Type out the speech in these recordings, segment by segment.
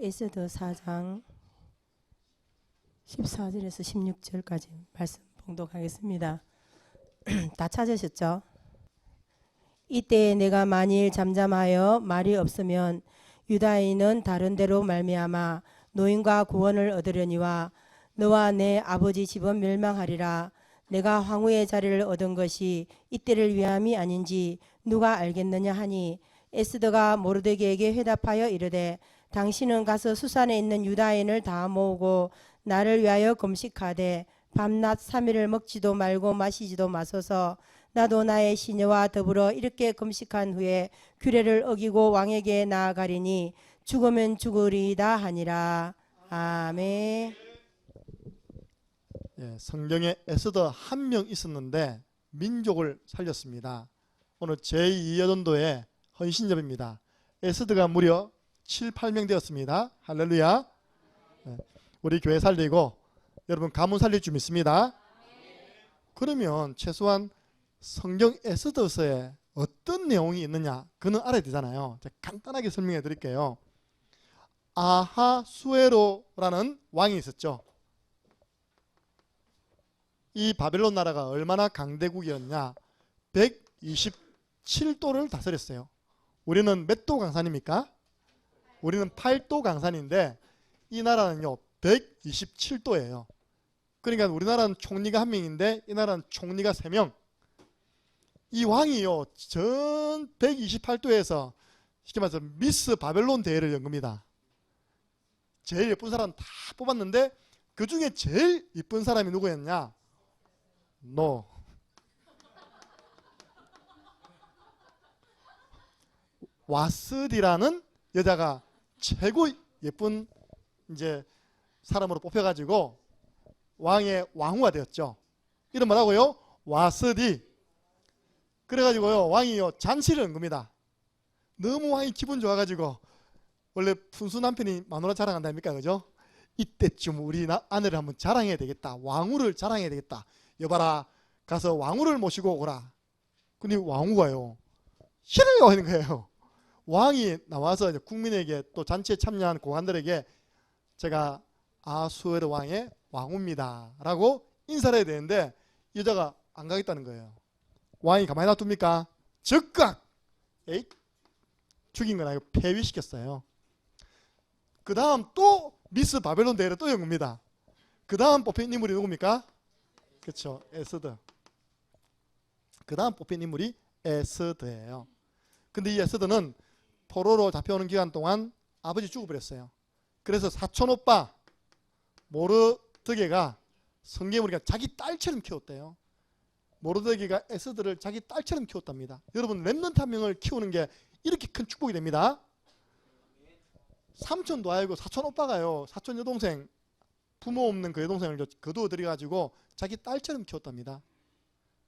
에스더 4장 14절에서 16절까지 말씀 봉독하겠습니다. 다 찾으셨죠? 이때 내가 만일 잠잠하여 말이 없으면 유다인은 다른 데로 말미암아 노임과 구원을 얻으려니와 너와 내 아버지 집은 멸망하리라. 내가 황후의 자리를 얻은 것이 이때를 위함이 아닌지 누가 알겠느냐 하니 에스더가 모르드게에게 회답하여 이르되 당신은 가서 수산에 있는 유다인을 다 모으고 나를 위하여 금식하되 밤낮 3일을 먹지도 말고 마시지도 마소서. 나도 나의 시녀와 더불어 이렇게 금식한 후에 규례를 어기고 왕에게 나아가리니 죽으면 죽으리이다 하니라. 아멘. 성경에 에스더 한 명 있었는데 민족을 살렸습니다. 오늘 제2여전도의 헌신접입니다. 에스더가 무려 7, 8명 되었습니다. 할렐루야. 우리 교회 살리고 여러분 가문 살릴 줄 믿습니다. 그러면 최소한 성경 에스더서에 어떤 내용이 있느냐 그는 알아야 되잖아요. 제가 간단하게 설명해 드릴게요. 아하수에로라는 왕이 있었죠. 이 바벨론 나라가 얼마나 강대국이었냐. 127도를 다스렸어요. 우리는 몇 도 강산입니까? 우리는 8도 강산인데 이 나라는요 127도예요. 그러니까 우리나라는 총리가 1명인데 이 나라는 총리가 3명. 이 왕이요 전 128도에서 쉽게 말해서 미스 바벨론 대회를 연 겁니다. 제일 예쁜 사람 다 뽑았는데 그 중에 제일 예쁜 사람이 누구였냐? 와스디라는 여자가 최고 예쁜 이제 사람으로 뽑혀가지고 왕의 왕후가 되었죠. 이름 뭐라고요? 와스디. 그래가지고요 왕이요 잔치를 한 겁니다. 너무 왕이 기분 좋아가지고 원래 푼수 남편이 마누라 자랑한다니까 그죠? 이때쯤 우리 아내를 한번 자랑해야 되겠다. 왕후를 자랑해야 되겠다. 여봐라 가서 왕후를 모시고 오라. 근데 왕후가요 싫어요 하는 거예요. 왕이 나와서 이제 국민에게 또 잔치에 참여한 고관들에게 제가 아수에르 왕의 왕후입니다 라고 인사를 해야 되는데 여자가 안 가겠다는 거예요. 왕이 가만히 놔둡니까? 즉각 죽인 건 아니고 폐위시켰어요. 그 다음 또 미스 바벨론 대회를 또 연 겁니다. 그 다음 뽑힌 인물이 누굽니까? 그렇죠, 에스더. 그 다음 뽑힌 인물이 에스더예요. 근데 이 에스더는 포로로 잡혀오는 기간 동안 아버지 죽어버렸어요. 그래서 사촌 오빠 모르드게가 성경을 자기 딸처럼 키웠대요. 모르드게가 에스더를 자기 딸처럼 키웠답니다. 여러분 렘넌트 한 명을 키우는 게 이렇게 큰 축복이 됩니다. 삼촌도 아니고 사촌 오빠가요 사촌 여동생 부모 없는 그 여동생을 거두어 들여가지고 자기 딸처럼 키웠답니다.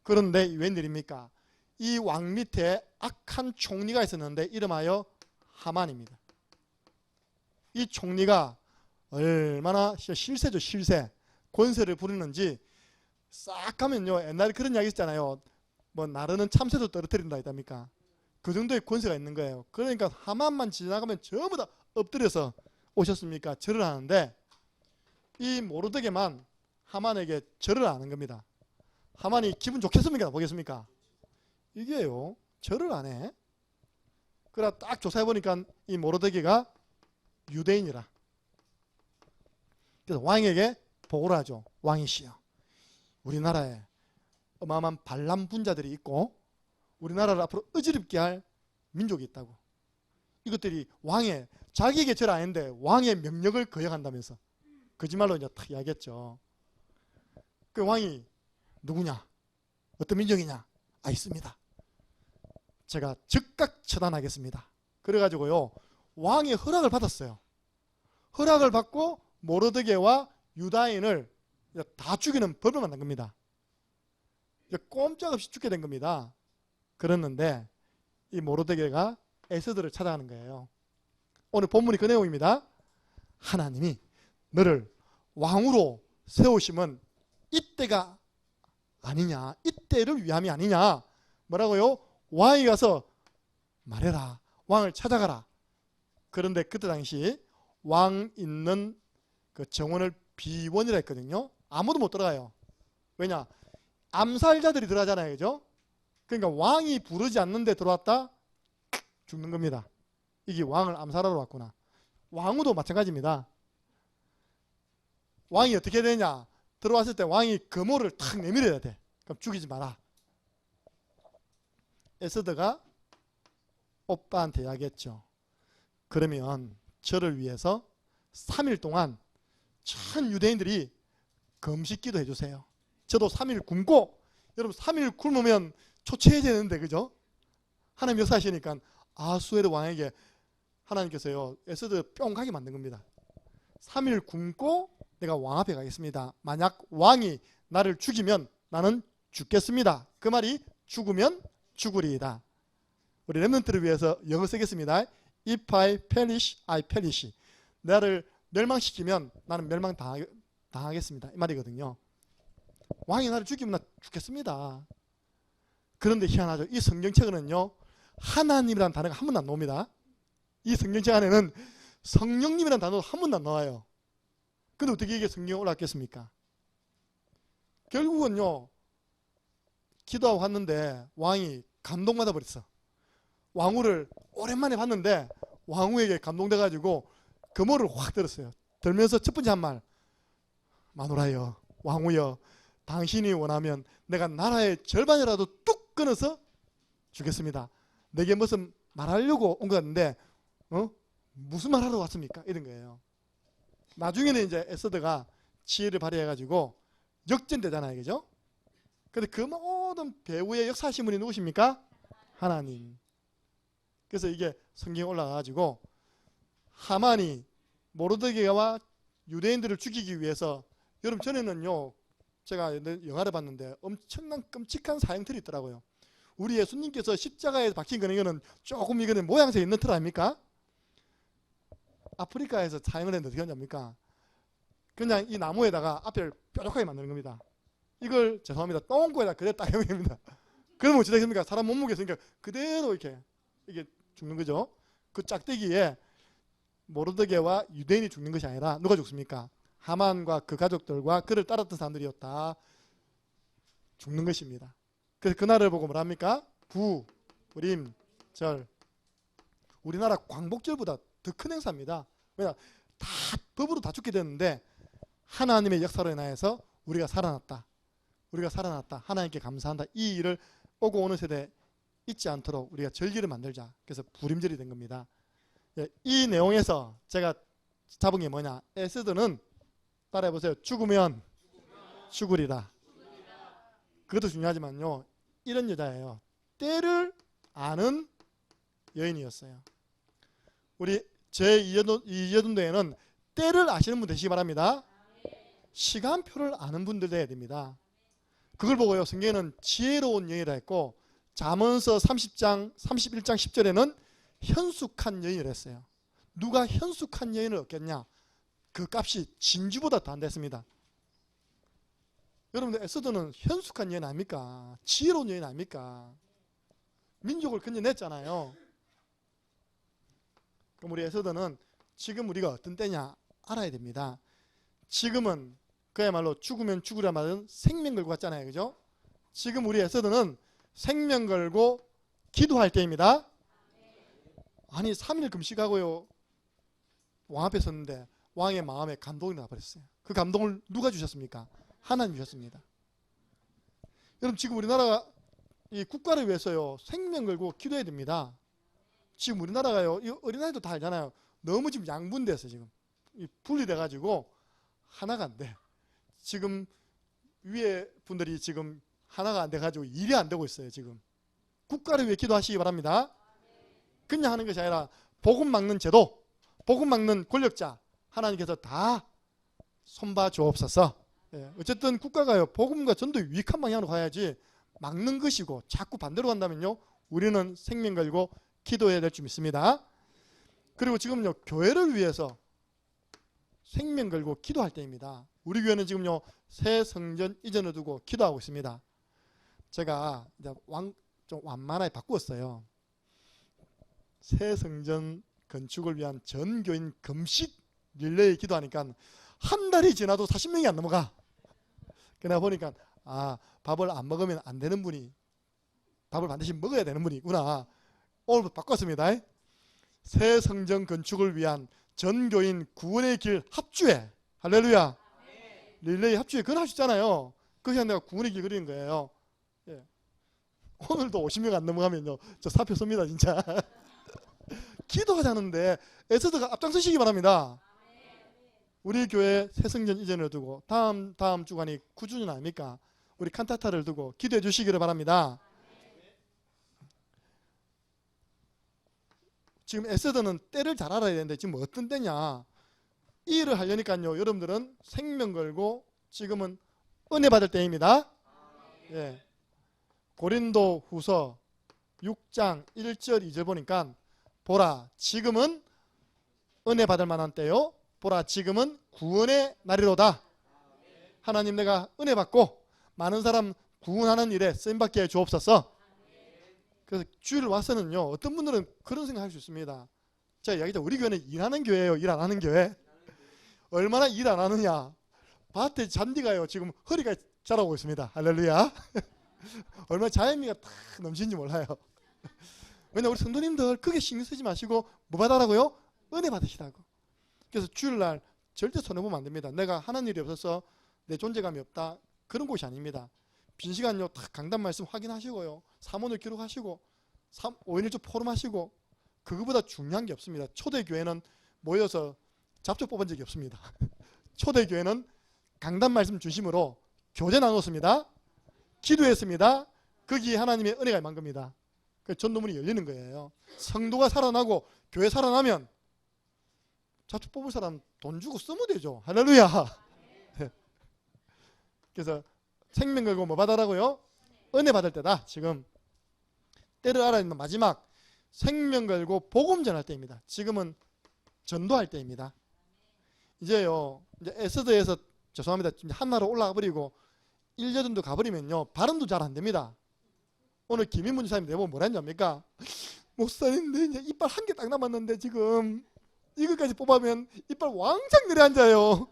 그런데 웬일입니까? 이 왕 밑에 악한 총리가 있었는데 이름하여 하만입니다. 이 총리가 얼마나 실세죠, 실세. 권세를 부리는지 싹 가면요 옛날에 그런 이야기 있잖아요. 뭐 나르는 참새도 떨어뜨린다 했답니까? 그 정도의 권세가 있는 거예요. 그러니까 하만만 지나가면 전부 다 엎드려서 오셨습니까? 절을 하는데 이 모르드게만 하만에게 절을 하는 겁니다. 하만이 기분 좋겠습니까? 보겠습니까? 이게요 절을 안 해. 그래 딱 조사해 보니까 이 모르드게가 유대인이라. 그래서 왕에게 보고를 하죠. 왕이시여, 우리나라에 어마어마한 반란 분자들이 있고 우리나라를 앞으로 어지럽게 할 민족이 있다고. 이것들이 왕의 자기에게 절 안 했는데 왕의 명령을 거역한다면서 거짓말로 이제 탁 이야기했죠. 그 왕이 누구냐? 어떤 민족이냐? 있습니다. 제가 즉각 처단하겠습니다. 그래가지고요 왕의 허락을 받았어요. 허락을 받고 모르드게와 유다인을 다 죽이는 법을 만든 겁니다. 꼼짝없이 죽게 된 겁니다. 그랬는데 이 모르드게가 에스더를 찾아가는 거예요. 오늘 본문이 그 내용입니다. 하나님이 너를 왕으로 세우심은 이때가 아니냐, 이때를 위함이 아니냐. 뭐라고요? 왕이 가서 말해라, 왕을 찾아가라. 그런데 그때 당시 왕 있는 그 정원을 비원이라 했거든요. 아무도 못 들어가요. 왜냐? 암살자들이 들어가잖아요. 그죠? 그러니까 왕이 부르지 않는데 들어왔다? 죽는 겁니다. 이게 왕을 암살하러 왔구나. 왕후도 마찬가지입니다. 왕이 어떻게 되냐? 들어왔을 때 왕이 금호를 탁 내밀어야 돼. 그럼 죽이지 마라. 에스더가 오빠한테 이야기했죠. 그러면 저를 위해서 3일 동안 전 유대인들이 금식기도 해주세요. 저도 3일 굶고, 여러분 3일 굶으면 초췌해지는데, 그죠? 하나님 역사하시니까 아수에르 왕에게 하나님께서요 에스더 뿅 가게 만든 겁니다. 3일 굶고 내가 왕 앞에 가겠습니다. 만약 왕이 나를 죽이면 나는 죽겠습니다. 그 말이 죽으면 죽으리이다. 우리 렘넌트를 위해서 영어 쓰겠습니다. If I perish, I perish. 나를 멸망시키면 나는 멸망당하겠습니다. 이 말이거든요. 왕이 나를 죽이면 나 죽겠습니다. 그런데 희한하죠. 이 성경책에는요 하나님이라는 단어가 한 번도 안 나옵니다. 이 성경책 안에는 성령님이라는 단어도 한 번도 안 나와요. 근데 어떻게 이게 성경에 올라왔겠습니까? 결국은요 기도하고 왔는데 왕이 감동받아 버렸어. 왕후를 오랜만에 봤는데 왕후에게 감동돼가지고 금호를 확 들었어요. 들면서 첫 번째 한 말, 마누라여, 왕후여, 당신이 원하면 내가 나라의 절반이라도 뚝 끊어서 주겠습니다. 내게 무슨 말하려고 온 것 같은데 무슨 말하러 왔습니까? 이런 거예요. 나중에는 이제 에스더가 지혜를 발휘해가지고 역전되잖아요. 그죠? 근데 그 모든 배후의 역사하신 분이 누구십니까? 하나님. 그래서 이게 성경에 올라가가지고 하만이 모르드게와 유대인들을 죽이기 위해서, 여러분 전에는요 제가 영화를 봤는데 엄청난 끔찍한 사형틀이 있더라고요. 우리 예수님께서 십자가에 박힌 거는 조금 이거는 모양새 있는 틀 아닙니까? 아프리카에서 사형을 했는데 어떻게 하냐입니까? 그냥 이 나무에다가 앞을 뾰족하게 만드는 겁니다. 이걸 죄송합니다 똥꼬에다 그대로 딱 해봅니다. 그러면 어찌 되겠습니까? 사람 몸무게 있으니까 그대로 이렇게 이게 죽는 거죠. 그 짝대기에 모르드게와 유대인이 죽는 것이 아니라 누가 죽습니까? 하만과 그 가족들과 그를 따랐던 사람들이 다 죽는 것입니다. 그래서 그날을 보고 뭐랍니까? 부림절. 우리나라 광복절보다 더 큰 행사입니다. 왜냐? 다 법으로 다 죽게 됐는데 하나님의 역사로 인하여서 우리가 살아났다. 우리가 살아났다. 하나님께 감사한다. 이 일을 오고 오는 세대 잊지 않도록 우리가 절기를 만들자. 그래서 부림절이 된 겁니다. 이 내용에서 제가 잡은 게 뭐냐? 에스더는 따라해보세요. 죽으면 죽으리라. 그것도 중요하지만요. 이런 여자예요. 때를 아는 여인이었어요. 우리 제2여돈대에는 때를 아시는 분 되시기 바랍니다. 시간표를 아는 분들 돼야 됩니다. 그걸 보고요. 성경에는 지혜로운 여인이라 했고 잠언서 30장 31장 10절에는 현숙한 여인이라 했어요. 누가 현숙한 여인을 얻겠냐? 그 값이 진주보다 더 안 됐습니다. 여러분들 에스더는 현숙한 여인 아닙니까? 지혜로운 여인 아닙니까? 민족을 건져냈잖아요. 그럼 우리 에스더는 지금 우리가 어떤 때냐 알아야 됩니다. 지금은 그야말로 죽으면 죽으라 말은 생명 걸고 갔잖아요. 그죠? 지금 우리 에스더는 생명 걸고 기도할 때입니다. 아니 3일 금식하고요 왕 앞에 섰는데 왕의 마음에 감동이 나버렸어요. 그 감동을 누가 주셨습니까? 하나님 주셨습니다. 여러분 지금 우리나라가 이 국가를 위해서요 생명 걸고 기도해야 됩니다. 지금 우리나라가요 이 어린아이도 다 알잖아요. 너무 지금 양분돼서 지금 분리돼 가지고 하나가 안 돼. 지금 위에 분들이 지금 하나가 안 돼 가지고 일이 안 되고 있어요. 지금 국가를 위해 기도하시기 바랍니다. 그냥 하는 것이 아니라 복음 막는 제도, 복음 막는 권력자 하나님께서 다 손봐 주옵소서. 어쨌든 국가가요 복음과 전도 유익한 방향으로 가야지 막는 것이고 자꾸 반대로 간다면요 우리는 생명 걸고 기도해야 될 줄 믿습니다. 그리고 지금요 교회를 위해서 생명 걸고 기도할 때입니다. 우리 교회는 지금요 새 성전 이전을 두고 기도하고 있습니다. 제가 이제 좀 완만하게 바꾸었어요. 새 성전 건축을 위한 전교인 금식 릴레이 기도하니까 한 달이 지나도 40명이 안 넘어가. 그러나 보니까 밥을 안 먹으면 안 되는 분이 밥을 반드시 먹어야 되는 분이 있구나. 오늘부터 바꿨습니다. 새 성전 건축을 위한 전교인 구원의 길 합주회. 할렐루야. 릴레이 합주회 그건 할 수 있잖아요. 그게 내가 구원의 길 그리는 거예요. 예. 오늘도 50명 안 넘어가면요 저 사표 씁니다 진짜. 기도하자는데 에스더가 앞장서시기 바랍니다. 우리 교회 새성전 이전을 두고 다음 주간이 9주년 아닙니까? 우리 칸타타를 두고 기도해 주시기를 바랍니다. 지금 에스더는 때를 잘 알아야 되는데 지금 어떤 때냐? 이 일을 하려니까요 여러분들은 생명 걸고 지금은 은혜 받을 때입니다. 예. 고린도 후서 6장 1절 2절 보니까 보라 지금은 은혜 받을 만한 때요. 보라 지금은 구원의 날이로다. 하나님 내가 은혜 받고 많은 사람 구원하는 일에 쓰임받게 주옵소서. 그래서 주일 와서는요 어떤 분들은 그런 생각할 수 있습니다. 제가 이야기했죠. 우리 교회는 일하는 교회예요. 일 안 하는 교회. 얼마나 일 안 하느냐. 밭에 잔디가요 지금 허리가 자라고 있습니다. 할렐루야. 얼마나 자연미가 탁 넘치는지 몰라요. 왜냐 우리 성도님들 크게 신경 쓰지 마시고 뭐 받으라고요? 은혜 받으시라고. 그래서 주일날 절대 손해보면 안 됩니다. 내가 하는 일이 없어서 내 존재감이 없다. 그런 곳이 아닙니다. 빈 시간요 탁 강단 말씀 확인하시고요. 사문을 기록하시고 5.1조 포럼하시고 그거보다 중요한 게 없습니다. 초대교회는 모여서 잡초 뽑은 적이 없습니다. 초대교회는 강단 말씀 중심으로 교제 나눴습니다. 기도했습니다. 거기에 하나님의 은혜가 임한 겁니다. 그 전도문이 열리는 거예요. 성도가 살아나고 교회 살아나면 잡초 뽑을 사람 돈 주고 쓰면 되죠. 할렐루야. 그래서 생명 걸고 뭐 받으라고요? 은혜 받을 때다. 지금 때를 알아야 되는 마지막 생명 걸고 복음 전할 때입니다. 지금은 전도할 때입니다. 이제요 이제 에스더에서 죄송합니다. 한나로 올라가 버리고 1년 정도 가버리면요 발음도 잘 안 됩니다. 오늘 김인문 지사님 내보면 뭐라 했냐입니까? 목사님 내 이제 이빨 한 개 딱 남았는데 지금 이거까지 뽑으면 이빨 왕창 내려앉아요.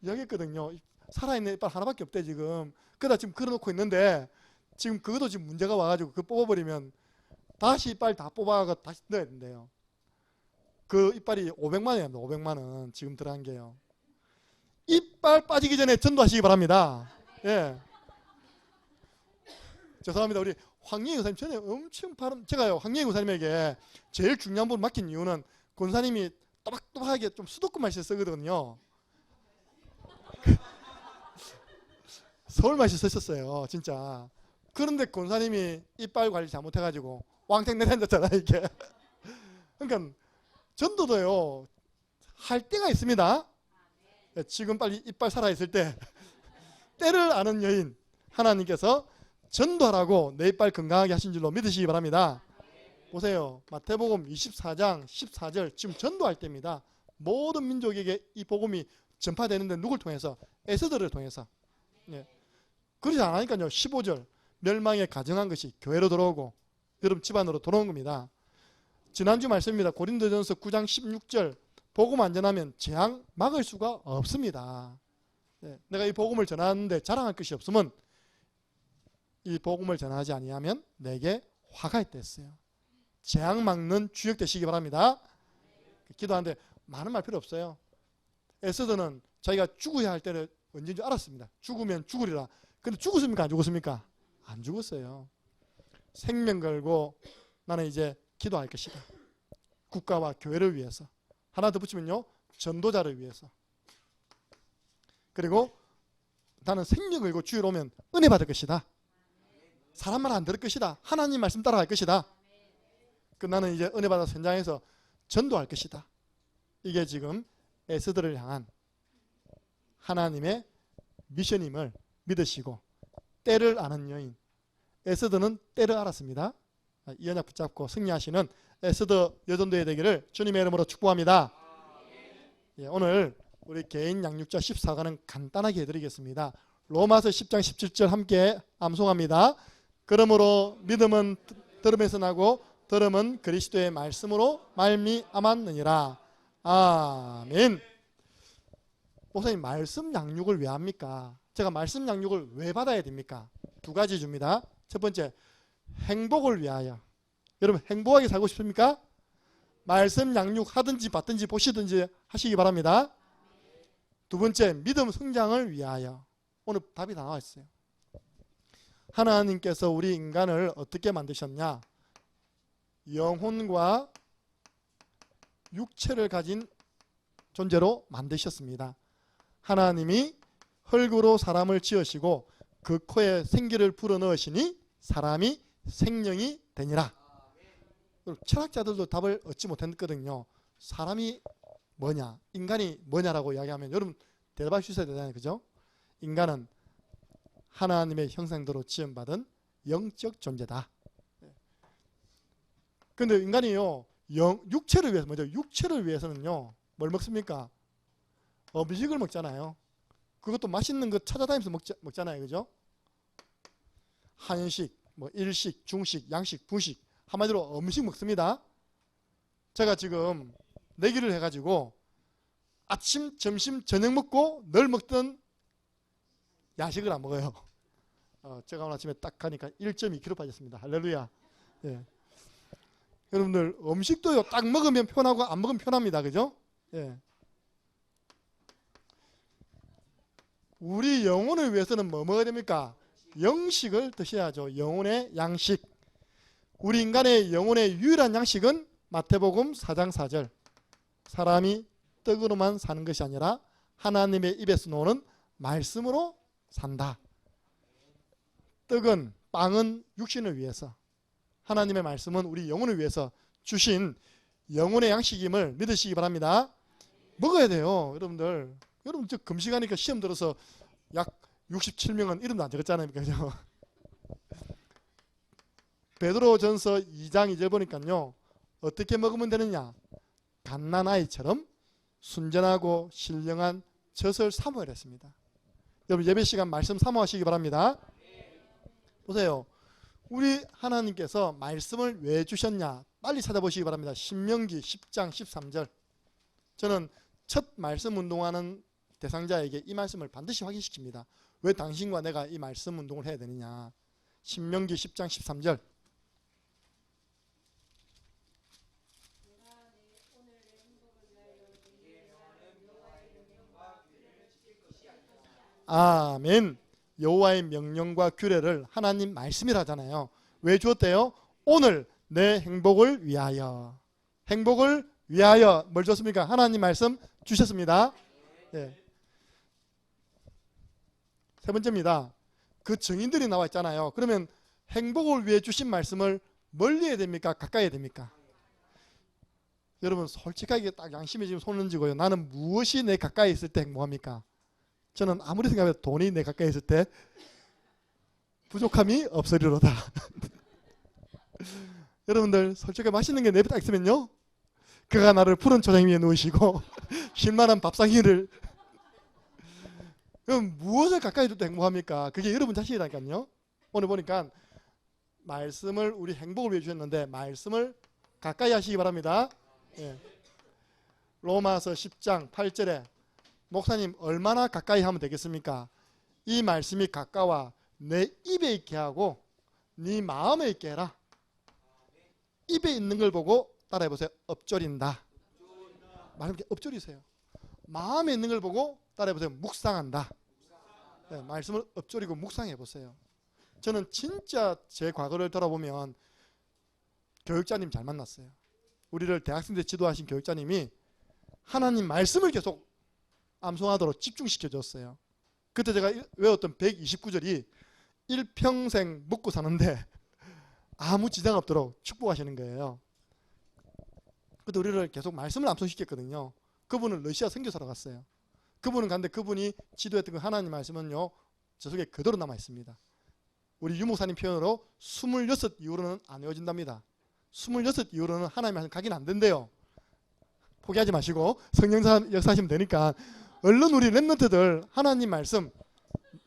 이야기했거든요. 살아있는 이빨 하나밖에 없대 지금. 그러다 지금 걸어놓고 있는데 지금 그것도 지금 문제가 와가지고 그거 뽑아버리면 다시 이빨 다 뽑아가 다시 넣어야 된대요. 그 이빨이 500만 원이랍니다. 500만 원 지금 들어간 게요. 이빨 빠지기 전에 전도하시기 바랍니다. 예. 죄송합니다. 우리 황예희 권사님 전에 엄청 발음 제가요 황예희 권사님에게 제일 중요한 부분 맡긴 이유는 권사님이 또박또박하게 좀 수도권 말씀 쓰거든요. 서울 말씀 쓰셨어요 진짜. 그런데 권사님이 이빨 관리 잘못해가지고 왕창 내려앉았잖아요 이게. 그러니까 전도도요 할 때가 있습니다. 지금 빨리 이빨 살아있을 때 때를 아는 여인 하나님께서 전도하라고 내 이빨 건강하게 하신 줄로 믿으시기 바랍니다. 보세요. 마태복음 24장 14절 지금 전도할 때입니다. 모든 민족에게 이 복음이 전파되는데 누굴 통해서? 에스더를 통해서. 예. 그러지 않으니까요. 15절 멸망에 가정한 것이 교회로 들어오고 여러분 집안으로 들어온 겁니다. 지난주 말씀입니다. 고린도전서 9장 16절 복음 안 전하면 재앙 막을 수가 없습니다. 예. 내가 이 복음을 전하는데 자랑할 것이 없으면 이 복음을 전하지 아니하면 내게 화가 있다 했어요. 재앙 막는 주역 되시기 바랍니다. 기도하는데 많은 말 필요 없어요. 에스더는 자기가 죽어야 할 때를 언제인 줄 알았습니다. 죽으면 죽으리라. 근데 죽었습니까? 안 죽었습니까? 안 죽었어요. 생명 걸고 나는 이제 기도할 것이다. 국가와 교회를 위해서. 하나 더 붙이면요. 전도자를 위해서. 그리고 나는 생명 걸고 주일 오면 은혜 받을 것이다. 사람 말 안 들을 것이다. 하나님 말씀 따라갈 것이다. 그 나는 이제 은혜 받아서 현장에서 전도할 것이다. 이게 지금 에스더를 향한 하나님의 미션임을 믿으시고 때를 아는 여인 에스더는 때를 알았습니다. 이 언약 붙잡고 승리하시는 에스더 여전도의 되기를 주님의 이름으로 축복합니다. 예, 오늘 우리 개인 양육자 14과는 간단하게 해드리겠습니다. 로마서 10장 17절 함께 암송합니다. 그러므로 믿음은 들음에서 나고 들음은 그리스도의 말씀으로 말미암았느니라. 아멘. 목사님, 말씀 양육을 왜 합니까? 제가 말씀 양육을 왜 받아야 됩니까? 두 가지 줍니다. 첫 번째, 행복을 위하여. 여러분, 행복하게 살고 싶습니까? 말씀 양육 하든지 받든지 보시든지 하시기 바랍니다. 두 번째, 믿음 성장을 위하여. 오늘 답이 다 나와 있어요. 하나님께서 우리 인간을 어떻게 만드셨냐? 영혼과 육체를 가진 존재로 만드셨습니다. 하나님이 흙으로 사람을 지으시고 그 코에 생기를 불어넣으시니 사람이 생명이 되니라. 철학자들도 답을 얻지 못했거든요. 사람이 뭐냐, 인간이 뭐냐라고 이야기하면 여러분 대답할 수 있어야 되잖아요. 그죠? 인간은 하나님의 형상대로 지음받은 영적 존재다. 그런데 인간이요, 육체를 위해서, 먼저 육체를 위해서는요, 뭘 먹습니까? 음식을 먹잖아요. 그것도 맛있는 거 찾아다니면서 먹잖아요. 그죠? 한식, 뭐 일식, 중식, 양식, 분식, 한마디로 음식 먹습니다. 제가 지금 내기를 해가지고 아침, 점심, 저녁 먹고 늘 먹던 야식을 안 먹어요. 제가 오늘 아침에 딱 가니까 1.2kg 빠졌습니다. 할렐루야. 예. 여러분들 음식도요, 딱 먹으면 편하고 안 먹으면 편합니다. 그죠? 예. 우리 영혼을 위해서는 뭐 먹어야 됩니까? 영식을 드셔야죠. 영혼의 양식. 우리 인간의 영혼의 유일한 양식은 마태복음 4장 4절. 사람이 떡으로만 사는 것이 아니라 하나님의 입에서 나오는 말씀으로 산다. 떡은, 빵은 육신을 위해서, 하나님의 말씀은 우리 영혼을 위해서 주신 영혼의 양식임을 믿으시기 바랍니다. 먹어야 돼요. 여러분들, 여러분 저 금식하니까 시험 들어서 약 67명은 이름도 안 적었잖아요. 그죠? 베드로전서 2장 2절 보니까요, 어떻게 먹으면 되느냐? 갓난아이처럼 순전하고 신령한 젖을 사모하라 했습니다. 여러분 예배 시간 말씀 사모하시기 바랍니다. 보세요. 우리 하나님께서 말씀을 왜 주셨냐? 빨리 찾아보시기 바랍니다. 신명기 10장 13절. 저는 첫 말씀 운동하는 대상자에게 이 말씀을 반드시 확인시킵니다. 왜 당신과 내가 이 말씀 운동을 해야 되느냐? 신명기 10장 13절. 아멘. 여호와의 명령과 규례를 하나님 말씀이라 하잖아요. 왜 주었대요? 오늘 내 행복을 위하여. 행복을 위하여 뭘 줬습니까? 하나님 말씀 주셨습니다. 네. 세 번째입니다. 그 증인들이 나와 있잖아요. 그러면 행복을 위해 주신 말씀을 멀리 해야 됩니까? 가까이 해야 됩니까? 여러분 솔직하게 딱 양심에 지금 손을 쥐고요. 나는 무엇이 내 가까이 있을 때 행복합니까? 저는 아무리 생각해도 돈이 내 가까이 있을 때 부족함이 없으리로다. 여러분들 솔직하게 맛있는 게 내 옆에 딱 있으면요, 그가 나를 푸른 초장 위에 놓으시고 쉴만한 밥상위를, 그럼 무엇을 가까이 둘 때 행복합니까? 그게 여러분 자신이라니까요. 오늘 보니까 말씀을 우리 행복을 위해 주셨는데 말씀을 가까이 하시기 바랍니다. 예. 로마서 10장 8절에 목사님 얼마나 가까이 하면 되겠습니까? 이 말씀이 가까워 내 입에 있게 하고 네 마음에 있게 해라. 입에 있는 걸 보고 따라해보세요. 엎조린다. 말씀 엎조리세요. 마음에 있는 걸 보고 따라해보세요. 묵상한다. 네, 말씀을 엎조리고 묵상해보세요. 저는 진짜 제 과거를 돌아보면 교육자님 잘 만났어요. 우리를 대학생 때 지도하신 교육자님이 하나님 말씀을 계속 암송하도록 집중시켜줬어요. 그때 제가 외웠던 129절이 일평생 먹고 사는데 아무 지장 없도록 축복하시는 거예요. 그때 우리를 계속 말씀을 암송시켰거든요. 그분은 러시아 선교사로 갔어요. 그분은 갔는데 그분이 지도했던 그 하나님 말씀은요, 저 속에 그대로 남아 있습니다. 우리 유목사님 표현으로 26 이후로는 안 외워진답니다. 26 이후로는 하나님 말씀 가긴 안 된대요. 포기하지 마시고 성령 역사하시면 되니까 얼른 우리 랩런트들 하나님 말씀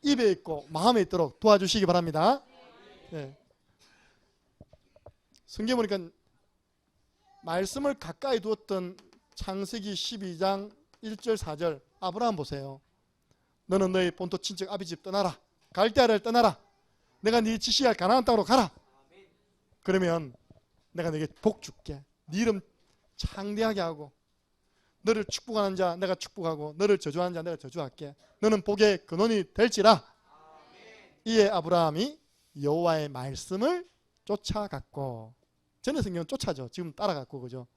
입에 있고 마음에 있도록 도와주시기 바랍니다. 네. 성경 보니까 말씀을 가까이 두었던 창세기 12장 1절 4절 아브라함 보세요. 너는 너희 본토 친척 아비 집 떠나라. 갈대아를 떠나라. 내가 네 지시할 가나안 땅으로 가라. 그러면 내가 네게 복 줄게. 네 이름 창대하게 하고 너를 축복하는 자 내가 축복하고 너를 저주하는 자 내가 저주할게. 너는 복의 근원이 될지라. 이에 아브라함이 여호와의 말씀을 쫓아갔고, 전에 성경은 쫓아죠. 지금 따라갔고, 그죠?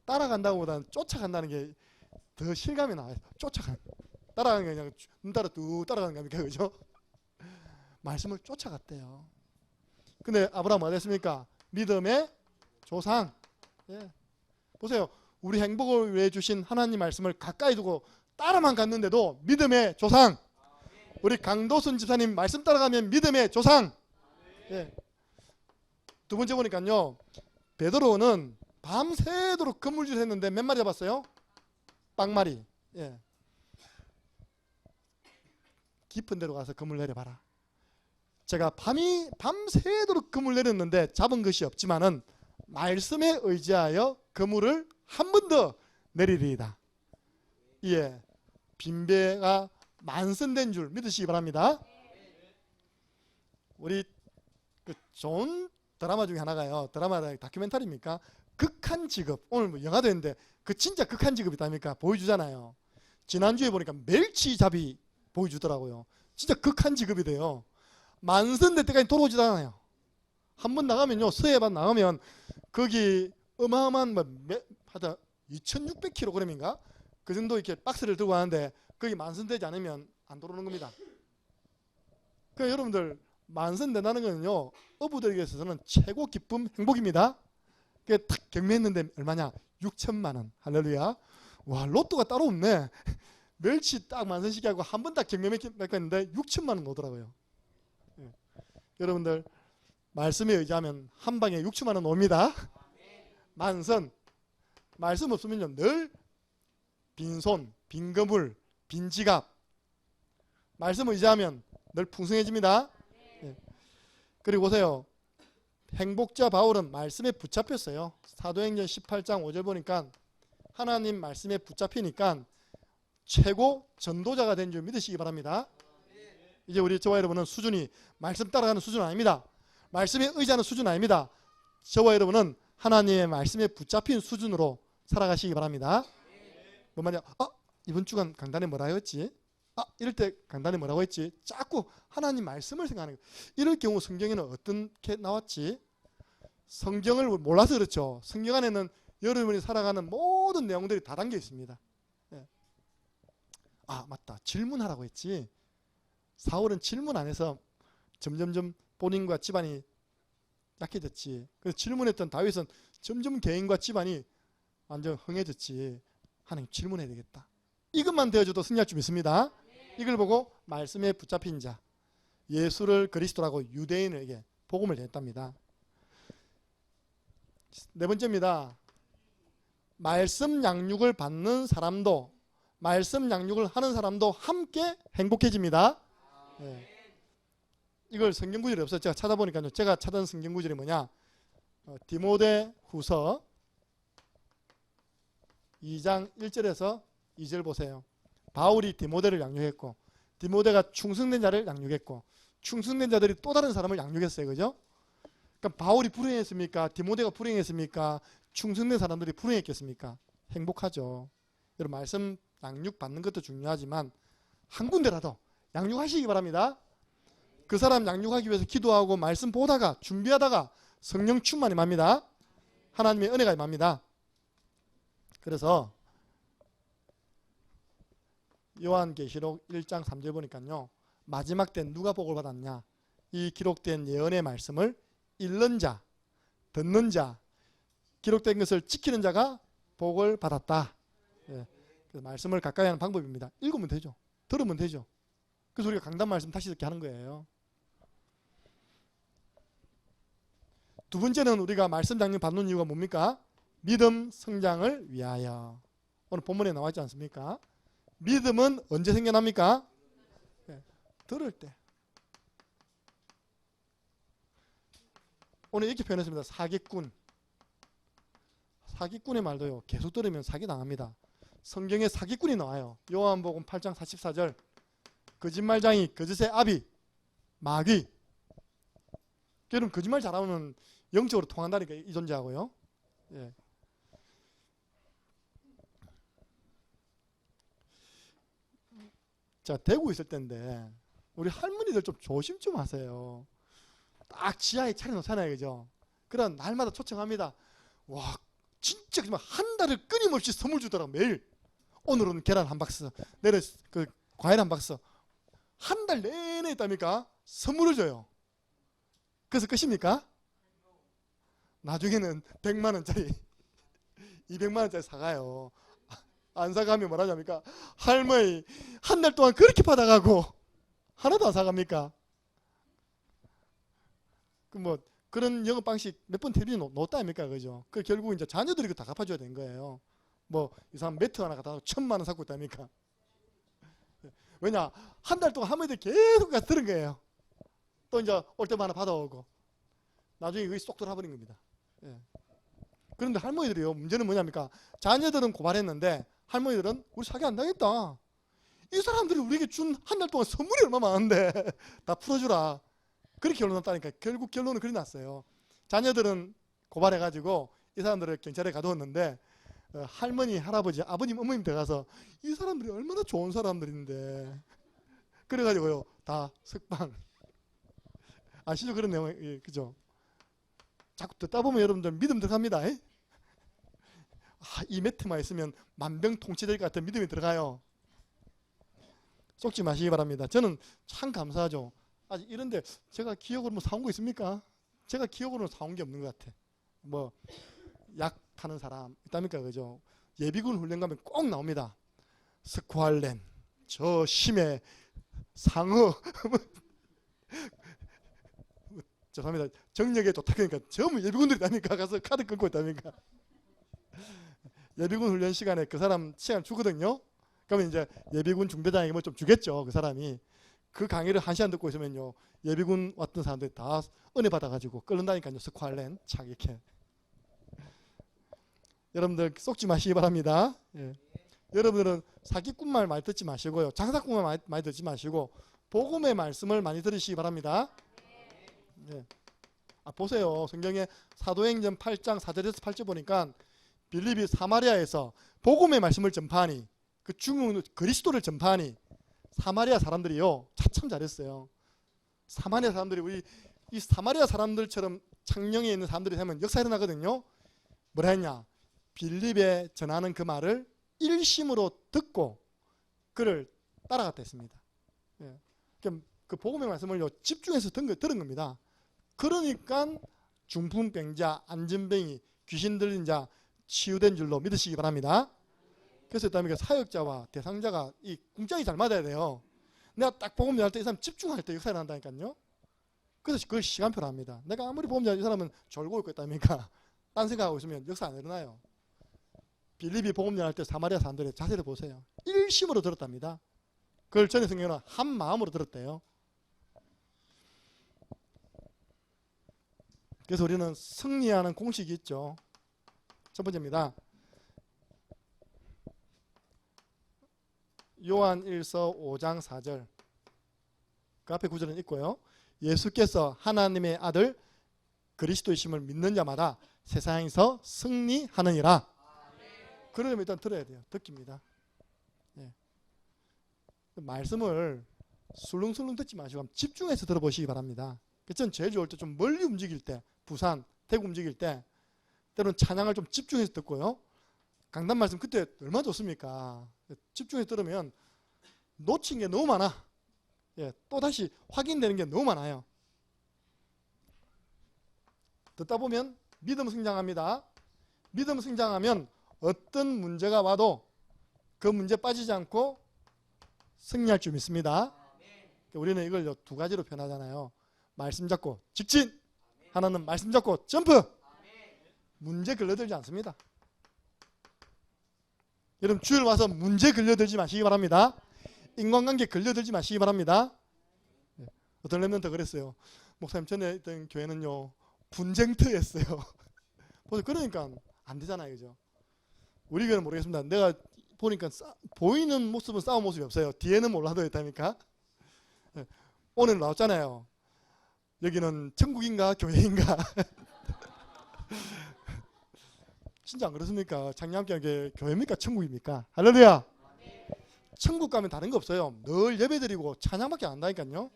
따라간다고보다는 쫓아간다는 게 더 실감이 나요. 따라가는 게 그냥 눈 따라 뚝 따라가는 겁니까, 그죠? 말씀을 쫓아갔대요. 근데 아브라함은 어땠습니까? 믿음의 조상. 예. 보세요. 우리 행복을 위해 주신 하나님 말씀을 가까이 두고 따라만 갔는데도 믿음의 조상. 우리 강도순 집사님 말씀 따라가면 믿음의 조상. 예. 두 번째 보니까요, 베드로는 밤새도록 그물질 했는데 몇 마리 잡았어요? 빵마리. 예. 깊은 데로 가서 그물 내려봐라. 제가 밤새도록 그물 내렸는데 잡은 것이 없지만은 말씀에 의지하여 그물을 한 번 더 내리리이다. 예, 빈배가 만선된 줄 믿으시기 바랍니다. 우리 그 좋은 드라마 중에 하나가요. 드라마 다큐멘터리입니까? 극한 직업. 오늘 뭐 영화도 했는데 그 진짜 극한 직업이 있다니까 보여주잖아요. 지난주에 보니까 멸치잡이 보여주더라고요. 진짜 극한 직업이 돼요. 만선될 때까지 돌아오지도 않아요. 한 번 나가면요, 서해반 나가면 거기 어마어마한 하다 2600kg인가 그 정도 이렇게 박스를 들고 가는데 거기 만선되지 않으면 안 들어오는 겁니다. 그러니까 여러분들 만선된다는 거는요, 어부들에게 있어서는 최고 기쁨, 행복입니다. 그게 딱 경매했는데 얼마냐? 6천만 원. 할렐루야. 와, 로또가 따로 없네. 멸치 딱 만선시키고 한 번 딱 경매 맺었는데 6천만 원 오더라고요. 예. 여러분들 말씀에 의지하면 한 방에 6천만 원 옵니다. 만선. 말씀 없으면요, 늘 빈손, 빈거물, 빈지갑. 말씀 의지하면 늘 풍성해집니다. 예. 그리고 보세요. 행복자 바울은 말씀에 붙잡혔어요. 사도행전 18장 5절 보니까 하나님 말씀에 붙잡히니까 최고 전도자가 된 줄 믿으시기 바랍니다. 이제 우리 저와 여러분은 수준이 말씀 따라가는 수준 아닙니다. 말씀에 의지하는 수준 아닙니다. 저와 여러분은 하나님의 말씀에 붙잡힌 수준으로 살아가시기 바랍니다. 뭐 말이야? 이번 주간 강단에 뭐라 했지? 이럴 때 강단에 뭐라고 했지? 자꾸 하나님 말씀을 생각하는 거예요. 이럴 경우 성경에는 어떻게 나왔지? 성경을 몰라서 그렇죠. 성경 안에는 여러분이 살아가는 모든 내용들이 다 담겨 있습니다. 예. 맞다. 질문하라고 했지. 사울은 질문 안 해서 점점점 본인과 집안이 약해졌지. 그래서 질문했던 다윗은 점점 개인과 집안이 완전 흥해졌지. 하나님 질문해야 되겠다. 이것만 되어줘도 승리할 줄 믿습니다. 이걸 보고 말씀에 붙잡힌 자, 예수를 그리스도라고 유대인에게 복음을 전했답니다. 네 번째입니다. 말씀 양육을 받는 사람도, 말씀 양육을 하는 사람도 함께 행복해집니다. 네. 이걸 성경 구절이 없어요. 제가 찾아보니까요. 제가 찾은 성경 구절이 뭐냐? 디모데 후서 2장 1절에서 2절 보세요. 바울이 디모데를 양육했고, 디모데가 충성된 자를 양육했고, 충성된 자들이 또 다른 사람을 양육했어요. 그죠? 그러니까 바울이 불행했습니까? 디모데가 불행했습니까? 충성된 사람들이 불행했겠습니까? 행복하죠. 여러분, 말씀 양육 받는 것도 중요하지만 한 군데라도 양육하시기 바랍니다. 그 사람 양육하기 위해서 기도하고 말씀 보다가 준비하다가 성령 충만이 맙니다. 하나님의 은혜가 임합니다. 그래서 요한계시록 1장 3절 보니까요, 마지막 때 누가 복을 받았냐? 이 기록된 예언의 말씀을 읽는 자, 듣는 자, 기록된 것을 지키는 자가 복을 받았다. 예. 그래서 말씀을 가까이 하는 방법입니다. 읽으면 되죠. 들으면 되죠. 그래서 우리가 강단 말씀 다시 듣게 하는 거예요. 두 번째는 우리가 말씀 장님 받는 이유가 뭡니까? 믿음 성장을 위하여. 오늘 본문에 나와 있지 않습니까? 믿음은 언제 생겨납니까? 네, 들을 때. 오늘 이렇게 표현했습니다. 사기꾼. 사기꾼의 말도요, 계속 들으면 사기당합니다. 성경에 사기꾼이 나와요. 요한복음 8장 44절. 거짓말장이, 거짓의 아비, 마귀. 여러분, 거짓말 잘하면 영적으로 통한다니까, 이 존재하고요. 예. 자, 대구 있을 때인데 우리 할머니들 좀 조심 좀 하세요. 딱 지하에 차려놓잖아요, 그죠? 그럼 날마다 초청합니다. 와, 진짜 정말 한 달을 끊임없이 선물 주더라고. 매일. 오늘은 계란 한 박스, 내일 그 과일 한 박스. 한 달 내내 있답니까? 선물을 줘요. 그래서 끝입니까? 나중에는 100만 원짜리, 200만 원짜리 사가요. 안 사가면 뭐라합니까? 할머니 한 달 동안 그렇게 받아가고 하나도 안 사갑니까? 그 뭐 그런 영업 방식 몇 번 텔레비전 놓았다 아닙니까? 그죠? 그 결국 이제 자녀들이 다 갚아줘야 되는 거예요. 뭐 이 사람 매트 하나 갖다 1,000만 원 샀고 있다니까. 왜냐? 한 달 동안 할머니들 계속 가서 들은 거예요. 또 이제 올 때만 하나 받아오고 나중에 그게 쏙 돌아버린 겁니다. 예. 그런데 할머니들이요, 문제는 뭐냐니까? 자녀들은 고발했는데 할머니들은 우리 사기 안 당했다. 이 사람들이 우리에게 준 한 달 동안 선물이 얼마나 많은데 다 풀어주라. 그렇게 결론 났다니까. 결국 결론은 그리 났어요. 자녀들은 고발해가지고 이 사람들을 경찰에 가두었는데 할머니, 할아버지, 아버님, 어머님 들어가서 이 사람들이 얼마나 좋은 사람들인데 그래가지고요 다 석방. 아시죠? 그런 내용. 예, 그죠? 자꾸 듣다 보면 여러분들 믿음 들어갑니다. 이 매트만 있으면 만병통치될 것 같은 믿음이 들어가요. 속지 마시기 바랍니다. 저는 참 감사하죠. 아직 이런데 제가 기억으로 뭐 사온 거 있습니까? 제가 기억으로 사온 게 없는 것 같아. 뭐 약 파는 사람 있답니까? 그죠? 예비군 훈련 가면 꼭 나옵니다. 스쿠알렌, 저 심해, 상어. 죄송합니다. 정력에 좋다니까 전부 예비군들이 다니까 가서 카드 끊고 있다니까. 예비군 훈련 시간에 그 사람 시간 주거든요. 그러면 이제 예비군 중대장에게 뭐 좀 주겠죠. 그 사람이. 그 강의를 1시간 듣고 있으면요. 예비군 왔던 사람들이 다 은혜 받아가지고 끓는다니까요. 스쿠알렌 착 이렇게. 여러분들 속지 마시기 바랍니다. 예. 여러분들은 사기꾼 말 많이 듣지 마시고요. 장사꾼 말 많이 듣지 마시고 복음의 말씀을 많이 들으시기 바랍니다. 예. 보세요. 성경에 사도행전 8장 4절에서 8절 보니까 빌립이 사마리아에서 복음의 말씀을 전파하니 그 중국 그리스도를 전파하니 사마리아 사람들이요 참 잘했어요. 사마리아 사람들이 우리 이 사마리아 사람들처럼 창녕에 있는 사람들이 되면 역사 일어나거든요. 뭐라 했냐? 빌립에 전하는 그 말을 일심으로 듣고 그를 따라갔다 했습니다. 예. 그 복음의 말씀을 집중해서 들은 겁니다. 그러니까 중풍병자, 안진병이, 귀신 들린 자 치유된 줄로 믿으시기 바랍니다. 그래서 그다음에 사역자와 대상자가 이 궁짝이 잘 맞아야 돼요. 내가 딱 복음 전할 때 이 사람 집중할 때 역사를 한다니까요. 그래서 그걸 시간표로 합니다. 내가 아무리 복음 전할 때 이 사람은 졸고 있고 있다니까 딴 생각하고 있으면 역사 안 일어나요. 빌립이 복음 전할 때 사마리아 사람들의 자세를 보세요. 일심으로 들었답니다. 그걸 전에 성경은 한 마음으로 들었대요. 그래서 우리는 승리하는 공식이 있죠. 첫 번째입니다. 요한 1서 5장 4절 그 앞에 구절은 있고요. 예수께서 하나님의 아들 그리스도이심을 믿는 자마다 세상에서 승리하느니라. 그러려면 일단 들어야 돼요. 듣기입니다. 예. 말씀을 술렁술렁 듣지 마시고 집중해서 들어보시기 바랍니다. 전 제일 좋을 때 좀 멀리 움직일 때, 부산, 대구 움직일 때 때로는 찬양을 좀 집중해서 듣고요. 강단 말씀 그때 얼마나 좋습니까? 집중해서 들으면 놓친 게 너무 많아. 예, 또다시 확인되는 게 너무 많아요. 듣다 보면 믿음 성장합니다. 믿음 성장하면 어떤 문제가 와도 그 문제 빠지지 않고 승리할 줄 믿습니다. 우리는 이걸 두 가지로 표현하잖아요. 말씀 잡고 직진, 하나는 말씀 잡고 점프. 문제 걸려들지 않습니다. 여러분 주일 와서 문제 걸려들지 마시기 바랍니다. 인간관계 걸려들지 마시기 바랍니다. 어떤 랩런트 그랬어요. 목사님 전에 있던 교회는요 분쟁터였어요. 그러니까 안 되잖아요, 그죠? 우리 교회는 모르겠습니다. 내가 보니까 보이는 모습은 싸움 모습이 없어요. 뒤에는 몰라도 있다니까. 오늘 나왔잖아요. 여기는 천국인가 교회인가? 진짜 안 그렇습니까? 창녕교회 교회입니까? 천국입니까? 할렐루야. 천국 가면 다른 거 없어요. 늘 예배드리고 찬양밖에 안 한다니까요.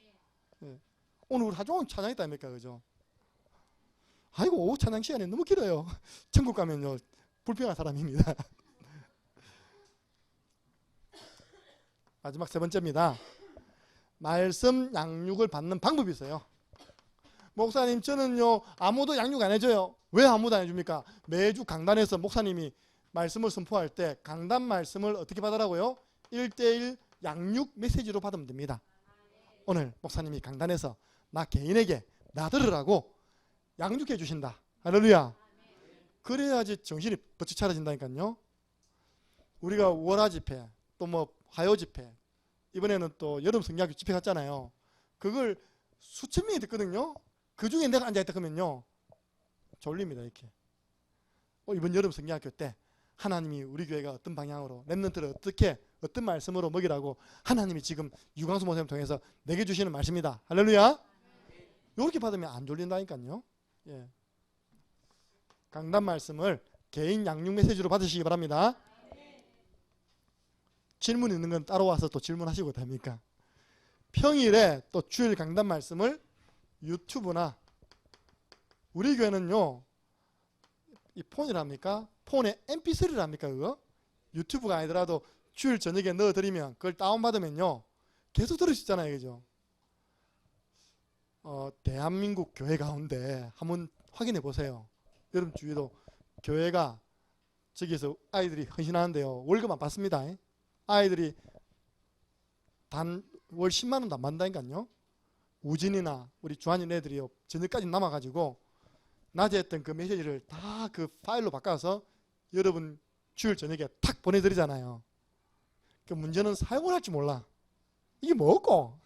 오늘 우리 하루 종일 찬양했다니까, 그죠? 아이고, 오후 찬양 시간이 너무 길어요. 천국 가면요 불평한 사람입니다. 마지막 세 번째입니다. 말씀 양육을 받는 방법이 있어요. 목사님, 저는요 아무도 양육 안 해줘요. 왜 아무도 안 해줍니까? 매주 강단에서 목사님이 말씀을 선포할 때 강단 말씀을 어떻게 받으라고요? 1대1 양육 메시지로 받으면 됩니다. 오늘 목사님이 강단에서 나 개인에게 나 들으라고 양육해 주신다. 할렐루야. 그래야지 정신이 버쩍 차려진다니까요. 우리가 월화 집회 또 뭐 화요 집회, 이번에는 또 여름 성경학교 집회 갔잖아요. 그걸 수천 명이 듣거든요. 그 중에 내가 앉아있다 그러면요 졸립니다. 이렇게. 이번 여름 성경학교 때 하나님이 우리 교회가 어떤 방향으로 렘넌트를 어떻게 어떤 말씀으로 먹이라고 하나님이 지금 유광수 목사님 통해서 내게 주시는 말씀이다. 할렐루야. 이렇게 받으면 안 졸린다니까요. 예. 강단 말씀을 개인 양육 메시지로 받으시기 바랍니다. 질문 있는 건 따로 와서 또 질문하시고 됩니까? 평일에 또 주일 강단 말씀을 유튜브나 우리 교회는요 이 폰이랍니까? 폰에 mp3를 합니까? 그거? 유튜브가 아니더라도 주일 저녁에 넣어드리면 그걸 다운받으면요 계속 들을 수 있잖아요, 그죠? 대한민국 교회 가운데 한번 확인해 보세요. 여러분 주위도 교회가 저기서 아이들이 헌신하는데요 월급 안 받습니다. 아이들이 단 월 10만 원도 안 받는다니까요. 우진이나 우리 주한이 애들이요 저녁까지 남아가지고 낮에 했던 그 메시지를 다 그 파일로 바꿔서 여러분 주일 저녁에 탁 보내드리잖아요. 그 문제는 사용을 할 줄 몰라. 이게 뭐고?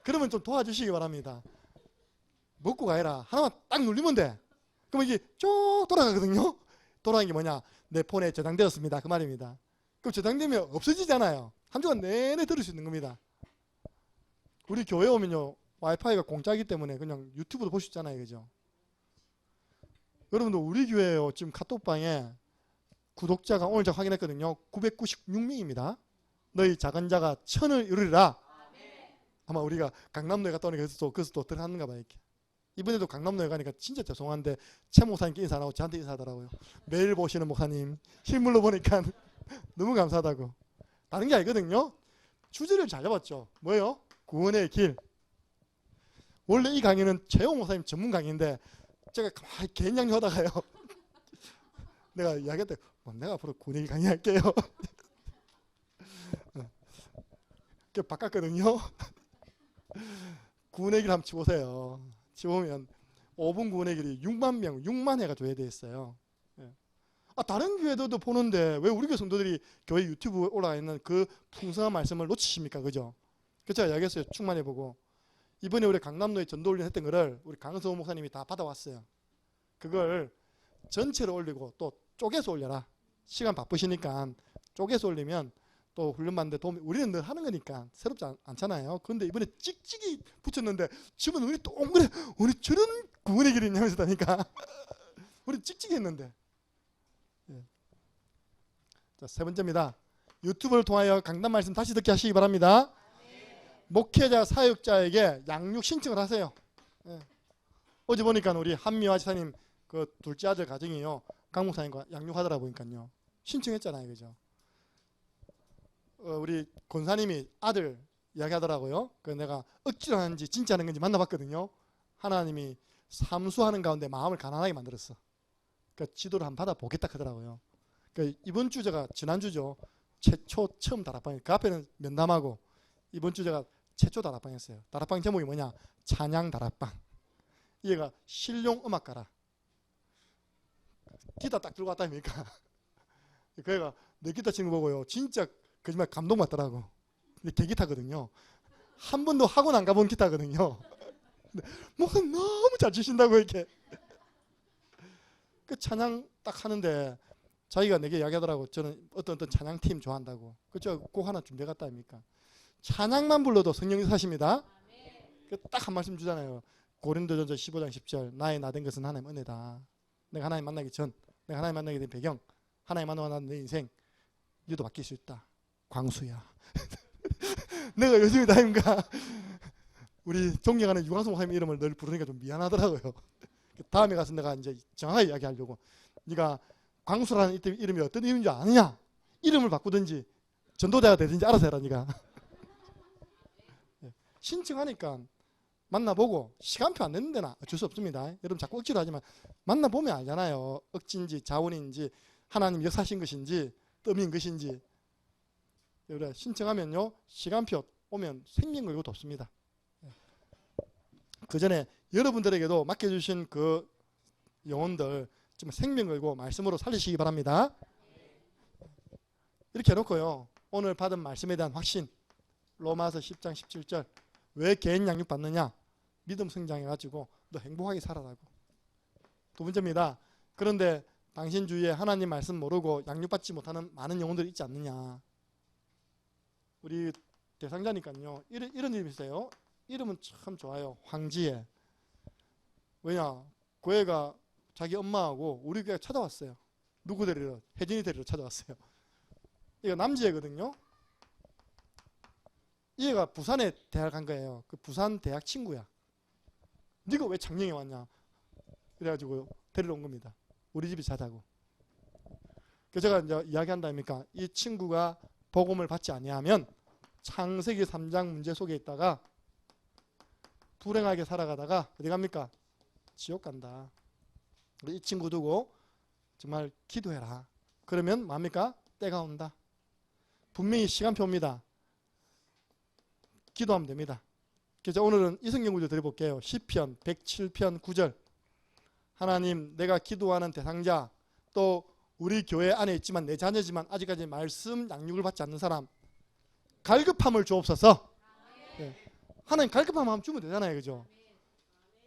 그러면 좀 도와주시기 바랍니다. 먹고 가해라. 하나만 딱 눌리면 돼. 그럼 이게 쭉 돌아가거든요. 돌아가는 게 뭐냐? 내 폰에 저장되었습니다. 그 말입니다. 그럼 저장되면 없어지잖아요. 한 주간 내내 들을 수 있는 겁니다. 우리 교회 오면요 와이파이가 공짜이기 때문에 그냥 유튜브도 볼 수 있잖아요, 그죠? 여러분들 우리 교회요 지금 카톡방에 구독자가 오늘 제가 확인했거든요 996명입니다. 너희 작은 자가 1000을 이루리라. 아마 우리가 강남로에 갔다 오니까 그래서 또 들어갔는가 봐요. 이렇게. 이번에도 강남로에 가니까 진짜 죄송한데 최 목사님께 인사 안 하고 저한테 인사하더라고요. 매일 보시는 목사님 실물로 보니까 너무 감사하다고. 다른 게 아니거든요. 주제를 잘 잡았죠. 뭐예요? 구원의 길. 원래 이 강의는 최용 목사님 전문 강의인데 제가 가만히 개인 양육하다가요 내가 이야기할 때 내가 앞으로 구원의 길 강의할게요. 그 바꿨거든요. 구원의 길 한번 치보세요. 치보면 5분 구원의 길이 6만 명, 6만 회가 조회되어 있어요. 다른 교회들도 보는데 왜 우리 교회 성도들이 교회 유튜브에 올라가 있는 그 풍성한 말씀을 놓치십니까? 그죠? 그래서 제가 이야기했어요. 충만해보고. 이번에 우리 강남로에 전도훈련 했던 거를 우리 강서호 목사님이 다 받아왔어요. 그걸 전체로 올리고 또 쪼개서 올려라. 시간 바쁘시니까 쪼개서 올리면 또 훈련 받는데 도움이, 우리는 늘 하는 거니까 새롭지 않잖아요. 그런데 이번에 찍찍이 붙였는데 지금 우리 동그래 우리 저런 구원의 길이 있냐면서 다니까 우리 찍찍이 했는데. 자, 세 번째입니다. 유튜브를 통하여 강단 말씀 다시 듣게 하시기 바랍니다. 목회자 사역자에게 양육 신청을 하세요. 어제 보니까 우리 한미화 지사님 그 둘째 아들 가정이요 강 목사님과 양육하더라 보니까요 신청했잖아요, 그죠? 우리 권사님이 아들 이야기하더라고요. 그 내가 억지로 하는지 진짜 하는 건지 만나봤거든요. 하나님이 삼수하는 가운데 마음을 가난하게 만들었어. 그러니까 지도를 한번 받아보겠다 하더라고요. 그러니까 이번 주제가 지난주죠. 최초 처음 다락방. 그 앞에는 면담하고 이번 주제가 최초 다락방이었어요. 다락방 제목이 뭐냐? 찬양 다락방. 얘가 실용 음악가라. 기타 딱 들고 왔다니까. 그 애가 내 기타 치는 거 보고요. 진짜 거짓말 감동받더라고. 근데 개기타거든요. 한 번도 학원 안 가본 기타거든요. 근데 목사님 너무 잘 치신다고 이렇게. 그 찬양 딱 하는데 자기가 내게 이야기하더라고. 저는 어떤 찬양팀 좋아한다고. 그죠? 곡 하나 준비해 갔다 아닙니까? 찬양만 불러도 성령이 사십니다. 딱 한 말씀 주잖아요. 고린도전서 15장 10절. 나의 나된 것은 하나님 은혜다. 내가 하나님 만나기 전, 내가 하나님 만나게 된 배경, 하나님 만나는 내 인생, 니도 바뀔 수 있다. 광수야. 내가 요즘에 다임가 우리 존경하는 유광수 목사님 이름을 늘 부르니까 좀 미안하더라고요. 다음에 가서 내가 이제 정확하게 이야기하려고. 네가 광수라는 이름이 어떤 이름인 줄 아느냐? 이름을 바꾸든지 전도자가 되든지 알아서 해라 네가. 신청하니까 만나보고 시간표 안 내는 데나 어쩔 수 없습니다. 여러분 자꾸 억지로 하지만 만나보면 알잖아요. 억지인지 자원인지 하나님 역사하신 것인지 뜸인 것인지. 그래 신청하면요 시간표 오면 생명 걸고 돕습니다. 그 전에 여러분들에게도 맡겨주신 그 영혼들 좀 생명 걸고 말씀으로 살리시기 바랍니다. 이렇게 해놓고요 오늘 받은 말씀에 대한 확신 로마서 10장 17절 왜 개인 양육 받느냐? 믿음 성장해가지고 너 행복하게 살아라고. 두 번째입니다. 그런데 당신 주위에 하나님 말씀 모르고 양육받지 못하는 많은 영혼들이 있지 않느냐? 우리 대상자니까요. 이런 이름이 있어요. 이름은 참 좋아요. 황지혜. 왜냐? 그 애가 자기 엄마하고 우리 교회 찾아왔어요. 누구 데리러? 혜진이 데리러 찾아왔어요. 이거 남지혜거든요. 이 애가 부산에 대학 간 거예요. 그 부산 대학 친구야. 네가 왜 창녕에 왔냐? 그래가지고 데리러 온 겁니다. 우리 집에 자자고. 그래서 제가 이제 이야기한다니까 이 친구가 복음을 받지 아니하면 창세기 3장 문제 속에 있다가 불행하게 살아가다가 어디 갑니까? 지옥 간다. 이 친구 두고 정말 기도해라. 그러면 뭡니까? 때가 온다. 분명히 시간표 옵니다. 기도하면 됩니다. 그래서 오늘은 이 성경 구절 드려볼게요. 시편 107편 9절. 하나님 내가 기도하는 대상자 또 우리 교회 안에 있지만 내 자녀지만 아직까지 말씀 양육을 받지 않는 사람 갈급함을 주옵소서. 네. 하나님 갈급함 하면 주면 되잖아요. 그죠?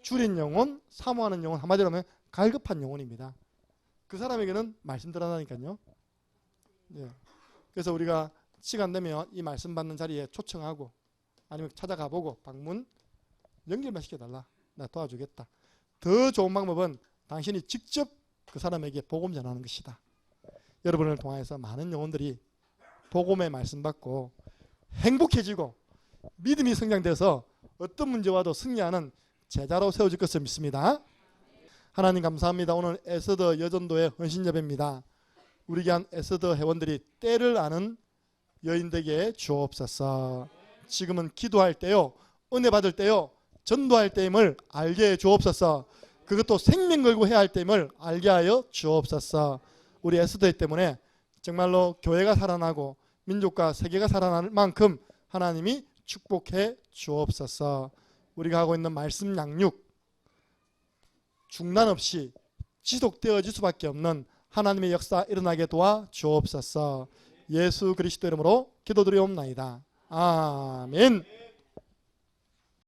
줄인 영혼, 사모하는 영혼 한마디로 하면 갈급한 영혼입니다. 그 사람에게는 말씀 들어가니까요. 네. 그래서 우리가 시간 되면 이 말씀 받는 자리에 초청하고 아니면 찾아가보고 방문 연결만 시켜달라. 나 도와주겠다. 더 좋은 방법은 당신이 직접 그 사람에게 복음 전하는 것이다. 여러분을 통해서 많은 영혼들이 복음의 말씀 받고 행복해지고 믿음이 성장돼서 어떤 문제와도 승리하는 제자로 세워질 것을 믿습니다. 하나님 감사합니다. 오늘 에스더 여전도의 헌신예배입니다. 우리 교한 에스더 회원들이 때를 아는 여인되게 주옵소서. 지금은 기도할 때요, 은혜 받을 때요, 전도할 때임을 알게 해 주옵소서. 그것도 생명 걸고 해야 할 때임을 알게 하여 주옵소서. 우리 에스더 때문에 정말로 교회가 살아나고 민족과 세계가 살아날 만큼 하나님이 축복해 주옵소서. 우리가 하고 있는 말씀 양육 중단 없이 지속되어질 수밖에 없는 하나님의 역사 일어나게 도와 주옵소서. 예수 그리스도 이름으로 기도드리옵나이다. 아멘.